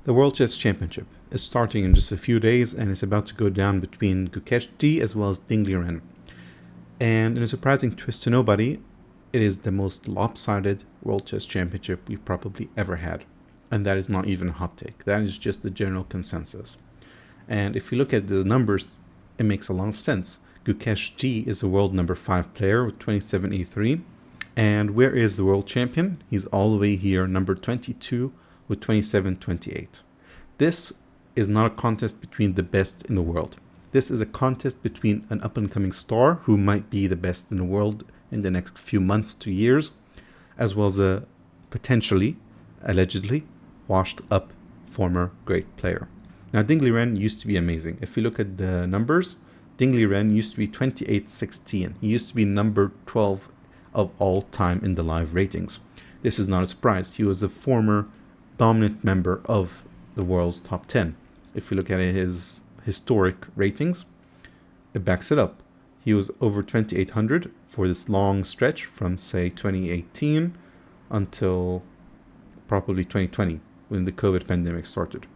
The World Chess Championship is starting in just a few days and is about to go down between Gukesh T as well as Ding Liren. And in a surprising twist to nobody, it is the most lopsided World Chess Championship we've probably ever had. And that is not even a hot take. That is just the general consensus. And if you look at the numbers, it makes a lot of sense. Gukesh T is the world number 5 player with 27E3. And where is the world champion? He's all the way here, number 22 with 27-28. This is not a contest between the best in the world. This is a contest between an up-and-coming star who might be the best in the world in the next few months to years, as well as a potentially, allegedly, washed-up former great player. Now, Ding Liren used to be amazing. If you look at the numbers, Ding Liren used to be 28-16. He used to be number 12 of all time in the live ratings. This is not a surprise. He was a former dominant member of the world's top 10. If you look at his historic ratings, it backs it up. He was over 2,800 for this long stretch from, say, 2018 until probably 2020 when the COVID pandemic started.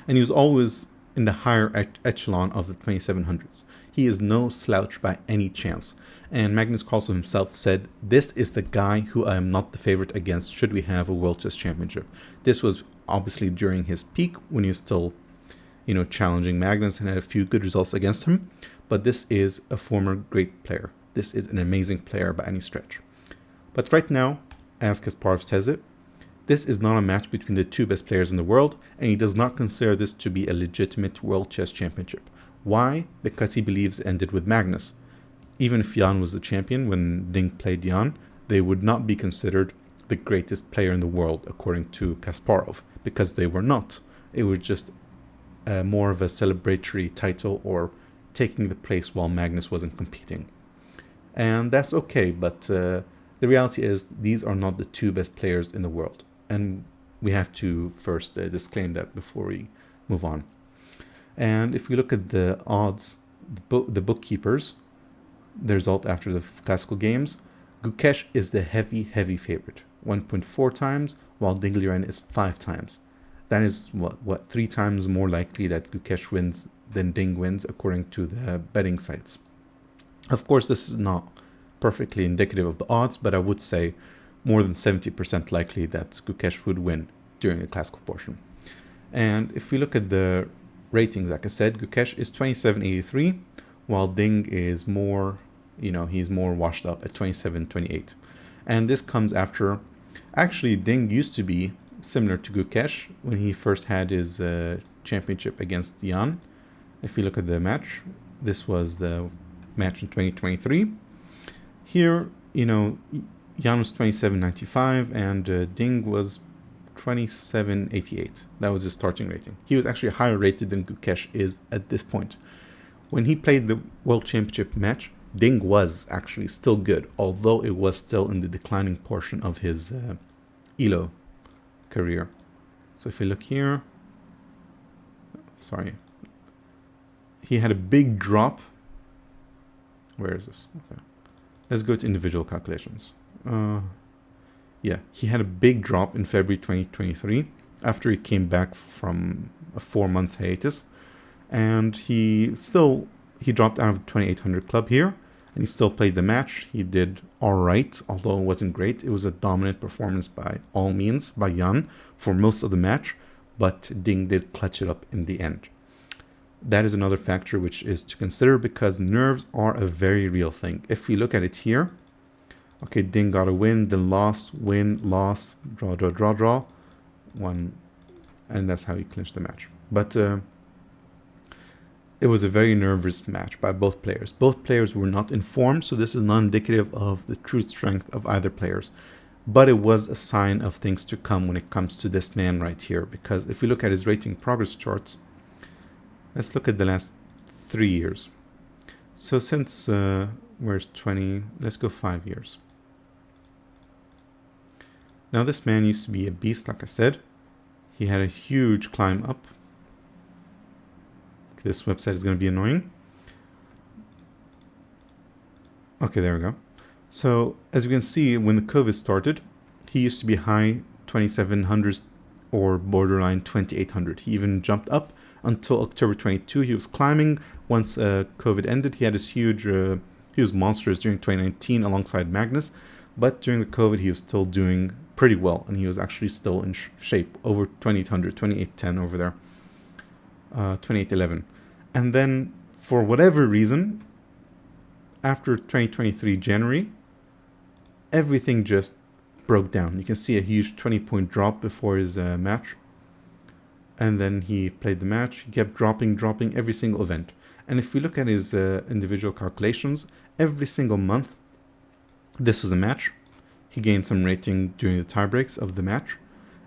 And he was always in the higher echelon of the 2700s. He is no slouch by any chance. And Magnus Carlsen himself said, "This is the guy who I am not the favorite against should we have a World Chess Championship." This was obviously during his peak when he was still, challenging Magnus and had a few good results against him. But this is a former great player. This is an amazing player by any stretch. But right now, as Kasparov says it, this is not a match between the two best players in the world, and he does not consider this to be a legitimate World Chess Championship. Why? Because he believes it ended with Magnus. Even if Jan was the champion when Ding played Jan, they would not be considered the greatest player in the world, according to Kasparov, because they were not. It was just more of a celebratory title or taking the place while Magnus wasn't competing. And that's okay, but the reality is these are not the two best players in the world. And we have to first disclaim that before we move on. And if we look at the odds, the bookkeepers, the result after the classical games, Gukesh is the heavy favorite, 1.4 times, while Ding Liren is 5 times. That is what 3 times more likely that Gukesh wins than Ding wins, according to the betting sites. Of course, this is not perfectly indicative of the odds, but I would say more than 70% likely that Gukesh would win during the classical portion. And if we look at the ratings, like I said, Gukesh is 2783, while Ding is more, he's more washed up at 27-28. And this comes after, actually, Ding used to be similar to Gukesh when he first had his championship against Jan. If you look at the match, this was the match in 2023. Here, Jan was 27.95 and Ding was 27.88. That was his starting rating. He was actually higher rated than Gukesh is at this point. When he played the World Championship match, Ding was actually still good, although it was still in the declining portion of his ELO career. So if you look here, he had a big drop. Where is this? Okay. Let's go to individual calculations. He had a big drop in February 2023 after he came back from a 4 months hiatus. And he dropped out of the 2800 club here, and he still played the match. He did all right, although it wasn't great. It was a dominant performance by all means by Jan for most of the match, but Ding did clutch it up in the end. That is another factor which is to consider because nerves are a very real thing. If we look at it here, okay, Ding got a win, then lost, win, loss, draw, one, and that's how he clinched the match. But it was a very nervous match by both players. Both players were not informed, so this is not indicative of the true strength of either players. But it was a sign of things to come when it comes to this man right here, because if we look at his rating progress charts, let's look at the last 3 years. So since, where's 20? Let's go 5 years. Now this man used to be a beast, like I said. He had a huge climb up. This website is going to be annoying. Okay, there we go. So as you can see, when the COVID started, he used to be high 2700s or borderline 2800. He even jumped up until October 22. He was climbing once COVID ended. He had this huge monsters during 2019 alongside Magnus, but during the COVID he was still doing pretty well, and he was actually still in shape, over 2800, 2810 over there, 2811. And then for whatever reason, after 2023 January, everything just broke down. You can see a huge 20-point drop before his match. And then he played the match. He kept dropping every single event. And if we look at his individual calculations, every single month, this was a match. He gained some rating during the tiebreaks of the match,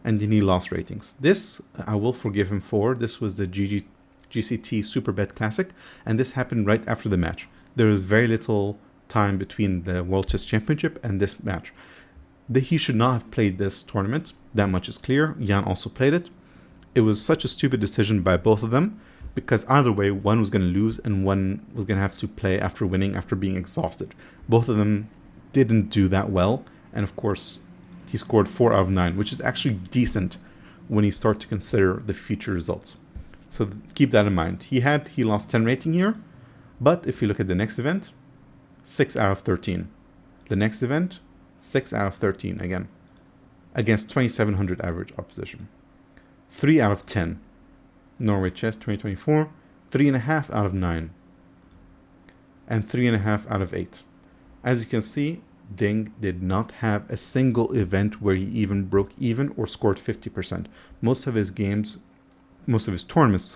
and then he lost ratings. This, I will forgive him for. This was the GCT Superbet Classic, and this happened right after the match. There was very little time between the World Chess Championship and this match. He should not have played this tournament. That much is clear. Jan also played it. It was such a stupid decision by both of them, because either way, one was going to lose and one was going to have to play after winning, after being exhausted. Both of them didn't do that well, and of course, he scored 4 out of 9, which is actually decent when you start to consider the future results. So keep that in mind. He lost 10 rating here, but if you look at the next event, 6 out of 13. The next event, 6 out of 13 again, against 2700 average opposition. 3 out of 10. Norway Chess 2024, 3.5 out of 9. And 3.5 out of 8. As you can see, Ding did not have a single event where he even broke even or scored 50%. Most of his tournaments,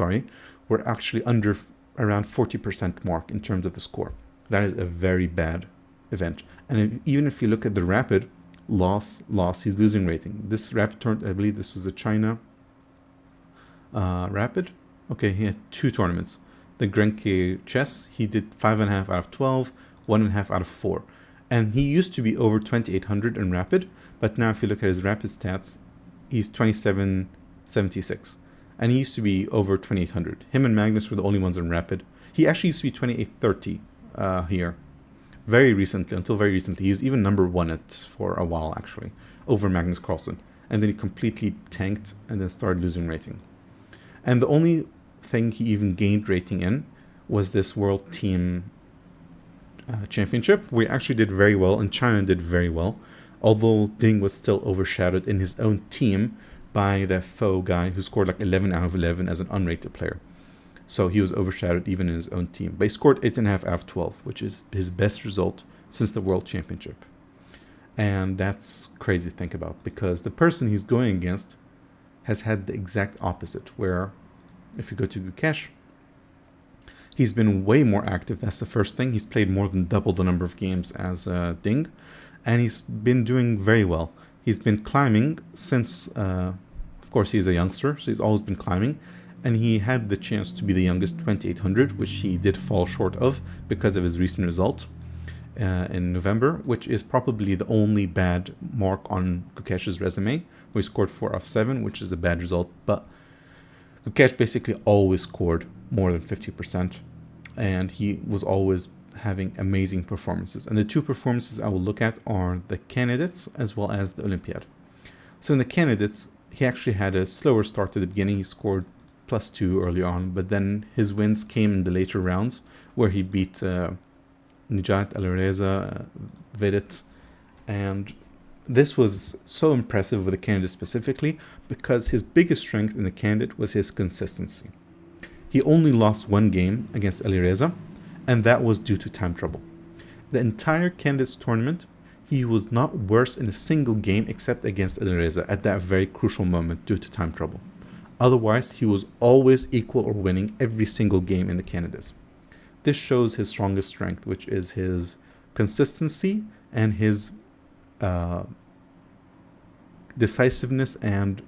were actually under around 40% mark in terms of the score. That is a very bad event. And even if you look at the rapid, loss, he's losing rating. This rapid tournament, I believe this was a China rapid. Okay, he had 2 tournaments. The Grenke Chess, he did 5.5 out of 12, 1.5 out of 4. And he used to be over 2800 in rapid, but now if you look at his rapid stats, he's 2776. And he used to be over 2800. Him and Magnus were the only ones in rapid. He actually used to be 2830 here. Until very recently. He was even number 1 for a while, actually, over Magnus Carlsen. And then he completely tanked and then started losing rating. And the only thing he even gained rating in was this World Team Championship, where he actually did very well, and China did very well, although Ding was still overshadowed in his own team by the Faux guy who scored like 11 out of 11 as an unrated player. So he was overshadowed even in his own team. But he scored 8.5 out of 12, which is his best result since the World Championship. And that's crazy to think about, because the person he's going against has had the exact opposite, where if you go to Gukesh, he's been way more active. That's the first thing. He's played more than double the number of games as Ding, and he's been doing very well. He's been climbing since, of course, he's a youngster, so he's always been climbing, and he had the chance to be the youngest 2800, which he did fall short of because of his recent result in November, which is probably the only bad mark on Gukesh's resume, where he scored 4 out of 7, which is a bad result, but Gukesh basically always scored more than 50%, and he was always having amazing performances. And the 2 performances I will look at are the candidates as well as the Olympiad. So in the candidates, he actually had a slower start at the beginning. He scored +2 early on, but then his wins came in the later rounds, where he beat Nijat, Alireza, Vedit, and this was so impressive with the candidate specifically because his biggest strength in the candidate was his consistency. He only lost 1 game against Alireza, and that was due to time trouble. The entire candidates tournament, he was not worse in a single game except against Alireza at that very crucial moment due to time trouble. Otherwise, he was always equal or winning every single game in the candidates. This shows his strongest strength, which is his consistency and his decisiveness and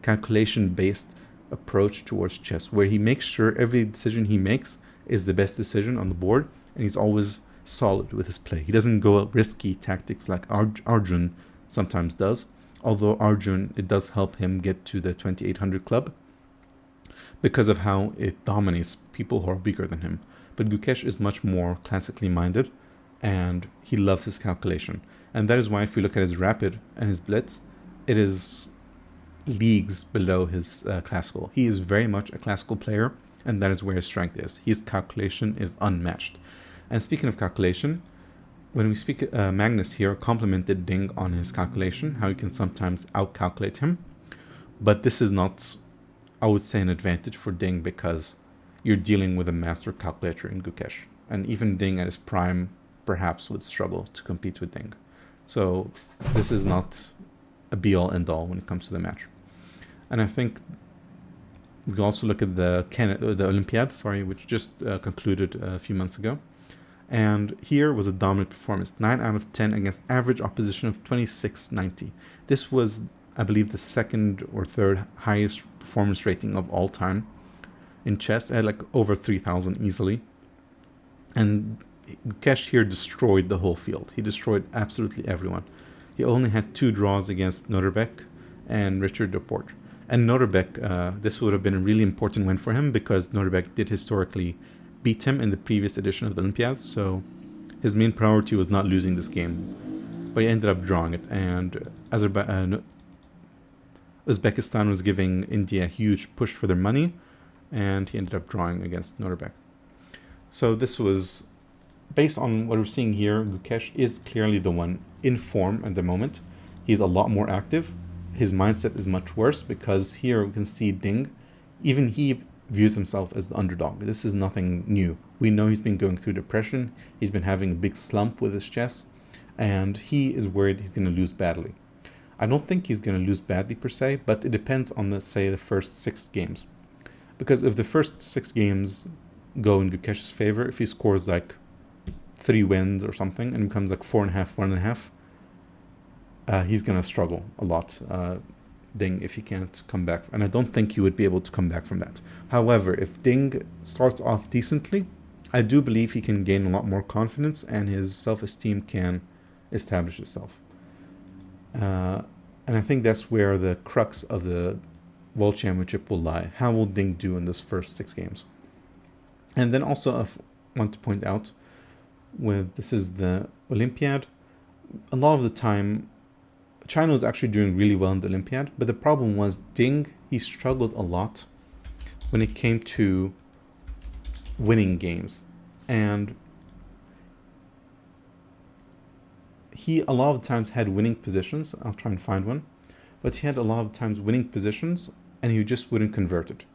calculation-based approach towards chess, where he makes sure every decision he makes is the best decision on the board, and he's always solid with his play. He doesn't go risky tactics like Arjun sometimes does, although Arjun, it does help him get to the 2800 club because of how it dominates people who are weaker than him. But Gukesh is much more classically minded, and he loves his calculation. And that is why if you look at his rapid and his blitz, it is leagues below his classical. He is very much a classical player, and that is where his strength is. His calculation is unmatched. And speaking of calculation, when we speak, Magnus here complimented Ding on his calculation, how you can sometimes outcalculate him. But this is not, I would say, an advantage for Ding because you're dealing with a master calculator in Gukesh. And even Ding at his prime perhaps would struggle to compete with Ding. So this is not a be-all, end-all when it comes to the match. And I think we can also look at the Olympiad, which just concluded a few months ago. And here was a dominant performance, 9 out of 10 against average opposition of 2690. This was, I believe, the second or third highest performance rating of all time in chess. It had like over 3,000 easily. And Gukesh here destroyed the whole field. He destroyed absolutely everyone. He only had 2 draws against Noterbeck and Richard Deporte. And Noterbeck, this would have been a really important win for him because Noterbeck did historically beat him in the previous edition of the Olympiad, so his main priority was not losing this game. But he ended up drawing it, and Uzbekistan was giving India a huge push for their money, and he ended up drawing against Noterbeck. So this was, based on what we're seeing here, Gukesh is clearly the one in form at the moment. He's a lot more active. His mindset is much worse because here we can see Ding, even he views himself as the underdog. This is nothing new. We know he's been going through depression. He's been having a big slump with his chess, and he is worried he's going to lose badly. I don't think he's going to lose badly per se, but it depends on, let's say, the first 6 games. Because if the first 6 games go in Gukesh's favor, if he scores like 3 wins or something and becomes like 4.5, 1.5, he's going to struggle a lot. Ding, if he can't come back, and I don't think he would be able to come back from that. However, if Ding starts off decently, I do believe he can gain a lot more confidence and his self-esteem can establish itself. And I think that's where the crux of the World Championship will lie. How will Ding do in those first 6 games? And then also I want to point out, this is the Olympiad, a lot of the time China was actually doing really well in the Olympiad, but the problem was Ding, he struggled a lot when it came to winning games. And he a lot of times had winning positions. I'll try and find one. But he had a lot of times winning positions and he just wouldn't convert it.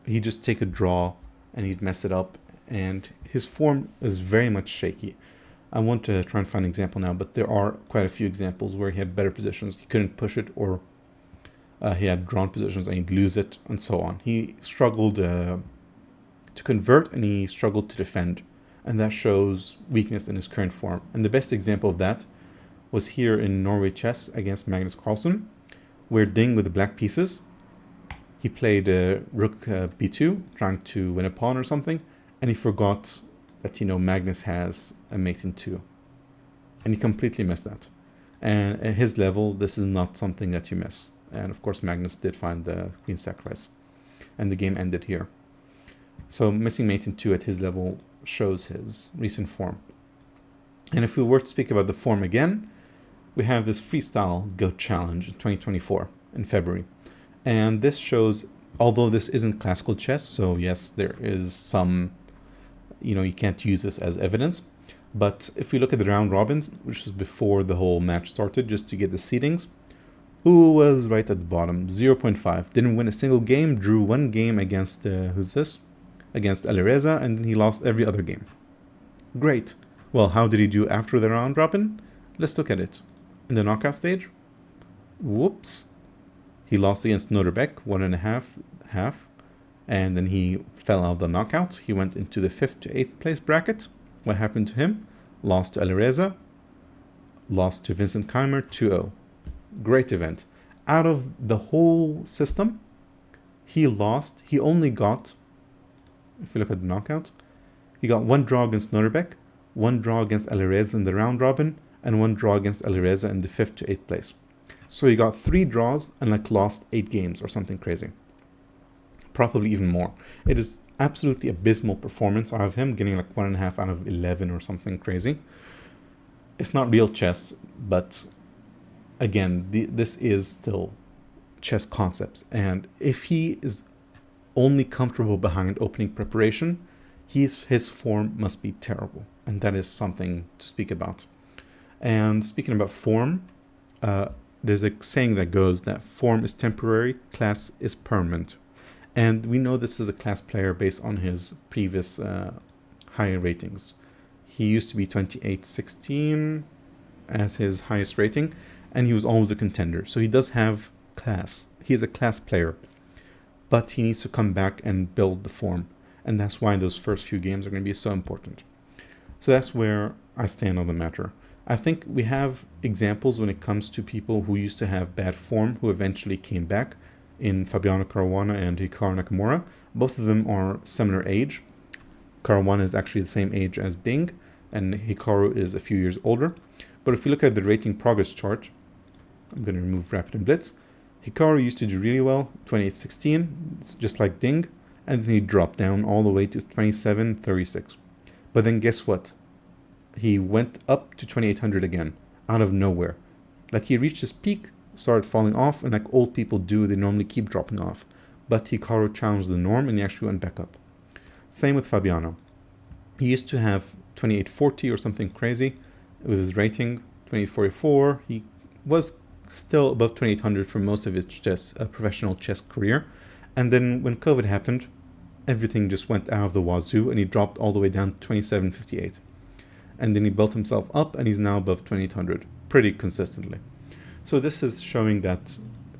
He'd just take a draw and he'd mess it up. And his form is very much shaky. I want to try and find an example now, but there are quite a few examples where he had better positions. He couldn't push it, or he had drawn positions and he'd lose it, and so on. He struggled to convert and he struggled to defend. And that shows weakness in his current form. And the best example of that was here in Norway chess against Magnus Carlsen, where Ding with the black pieces, he played rook b2, trying to win a pawn or something, and he forgot that, Magnus has a mate in 2. And he completely missed that. And at his level, this is not something that you miss. And of course, Magnus did find the queen sacrifice. And the game ended here. So missing mate in 2 at his level shows his recent form. And if we were to speak about the form again, we have this freestyle Go Challenge in 2024 in February. And this shows, although this isn't classical chess, so yes, there is some, you can't use this as evidence. But if we look at the round robins, which was before the whole match started, just to get the seedings, who was right at the bottom? 0.5. Didn't win a single game, drew 1 game against, who's this? Against Alireza, and then he lost every other game. Great. Well, how did he do after the round robin? Let's look at it. In the knockout stage, whoops. He lost against Noterbeck, 1.5 half. And then he fell out of the knockout. He went into the 5th to 8th place bracket. What happened to him? Lost to Alireza. Lost to Vincent Keimer, 2-0. Great event. Out of the whole system, he only got, if you look at the knockout, he got 1 draw against Noterbeck, 1 draw against Alireza in the round robin, and 1 draw against Alireza in the 5th to 8th place. So he got 3 draws and lost 8 games or something crazy. Probably even more. It is absolutely abysmal performance out of him, getting 1.5 out of 11 or something crazy. It's not real chess, but again, this is still chess concepts. And if he is only comfortable behind opening preparation, his form must be terrible. And that is something to speak about. And speaking about form, there's a saying that goes that form is temporary, class is permanent. And we know this is a class player based on his previous higher ratings. He used to be 2816 as his highest rating, and he was always a contender. So he does have class. He is a class player, but he needs to come back and build the form. And that's why those first few games are going to be so important. So that's where I stand on the matter. I think we have examples when it comes to people who used to have bad form who eventually came back in Fabiano Caruana and Hikaru Nakamura. Both of them are similar age. Caruana is actually the same age as Ding, and Hikaru is a few years older. But if you look at the rating progress chart, I'm going to remove Rapid and Blitz. Hikaru used to do really well, 2816, it's just like Ding, and then he dropped down all the way to 2736. But then guess what? He went up to 2800 again, out of nowhere. Like he reached his peak, started falling off, and like old people do, they normally keep dropping off. But Hikaru challenged the norm and he actually went back up. Same with Fabiano. He used to have 2840 or something crazy with his rating, 2844. He was still above 2800 for most of his professional chess career. And then when COVID happened, everything just went out of the wazoo and he dropped all the way down to 2758. And then he built himself up and he's now above 2800 pretty consistently. So this is showing that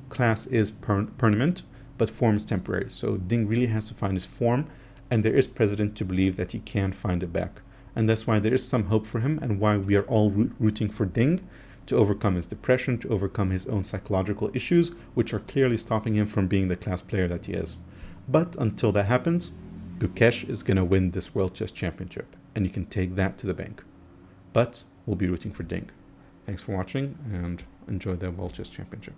class is permanent, but form is temporary. So Ding really has to find his form, and there is precedent to believe that he can find it back. And that's why there is some hope for him and why we are all rooting for Ding to overcome his depression, to overcome his own psychological issues, which are clearly stopping him from being the class player that he is. But until that happens, Gukesh is going to win this World Chess Championship, and you can take that to the bank. But we'll be rooting for Ding. Thanks for watching, and enjoy the World Chess Championship.